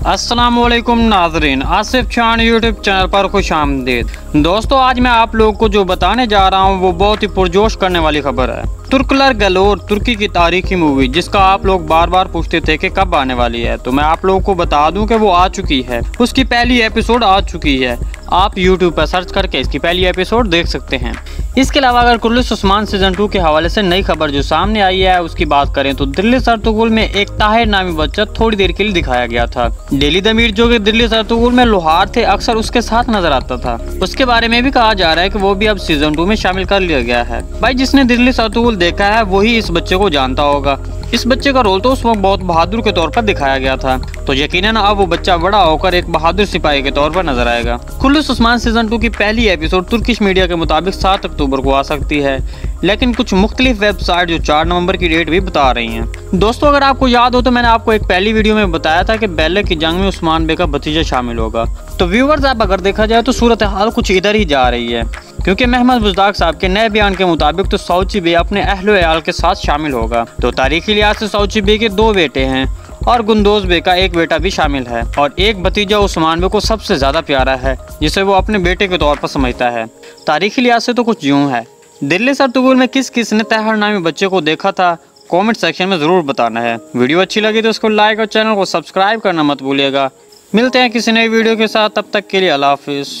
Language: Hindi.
अस्सलामुअलैकुम नाजरीन, आसिफ खान यूट्यूब चैनल पर खुश आमदीद। दोस्तों, आज मैं आप लोगों को जो बताने जा रहा हूँ वो बहुत ही पुरजोश करने वाली खबर है। तुर्कलर गलोर तुर्की की तारीखी मूवी जिसका आप लोग बार बार पूछते थे कि कब आने वाली है, तो मैं आप लोगों को बता दूं कि वो आ चुकी है। उसकी पहली एपिसोड आ चुकी है। आप YouTube पर सर्च करके इसकी पहली एपिसोड देख सकते हैं। इसके अलावा अगर कुर्लिस उस्मान सीजन 2 के हवाले से नई खबर जो सामने आई है उसकी बात करें तो दिल्ली सरतुगुल में एक ताहिर नामी बच्चा थोड़ी देर के लिए दिखाया गया था। डेली दमीर जो कि दिल्ली सरतुगुल में लोहार थे अक्सर उसके साथ नजर आता था। उसके बारे में भी कहा जा रहा है कि वो भी अब सीजन 2 में शामिल कर लिया गया है। भाई, जिसने दिल्ली सरतुगुल देखा है वही इस बच्चे को जानता होगा। इस बच्चे का रोल तो उस वक्त बहुत बहादुर के तौर पर दिखाया गया था, तो यकीनन अब वो बच्चा बड़ा होकर एक बहादुर सिपाही के तौर पर नजर आएगा। कुर्लिस उस्मान सीजन 2 की पहली एपिसोड तुर्किश मीडिया के मुताबिक 7 अक्टूबर को आ सकती है, लेकिन कुछ मुख्तलिफ वेबसाइट जो 4 नवंबर की डेट भी बता रही हैं। दोस्तों, अगर आपको याद हो तो मैंने आपको एक पहली वीडियो में बताया था कि बेले की जंग में उस्मान बे का भतीजा शामिल होगा। तो व्यूअर्स, अब अगर देखा जाए तो सूरत हाल कुछ इधर ही जा रही है, क्योंकि महमद बुज़दाक साहब के नए बयान के मुताबिक तो सऊची बे अपने अहलो अयाल के साथ शामिल होगा। तो तारीखी लिहाज से सऊची बे के 2 बेटे हैं और गुंदोज बे का एक बेटा भी शामिल है, और एक भतीजा उस्मान बे को सबसे ज्यादा प्यारा है जिसे वो अपने बेटे के तौर पर समझता है। तारीखी लिहाज से तो कुछ यूं है। दिल्ली सरतुगुल में किस किस ने ताहिर नामी बच्चे को देखा था, कमेंट सेक्शन में जरूर बताना है। वीडियो अच्छी लगी तो उसको लाइक और चैनल को सब्सक्राइब करना मत भूलिएगा। मिलते हैं किसी नई वीडियो के साथ, तब तक के लिए अल्लाह हाफिज़।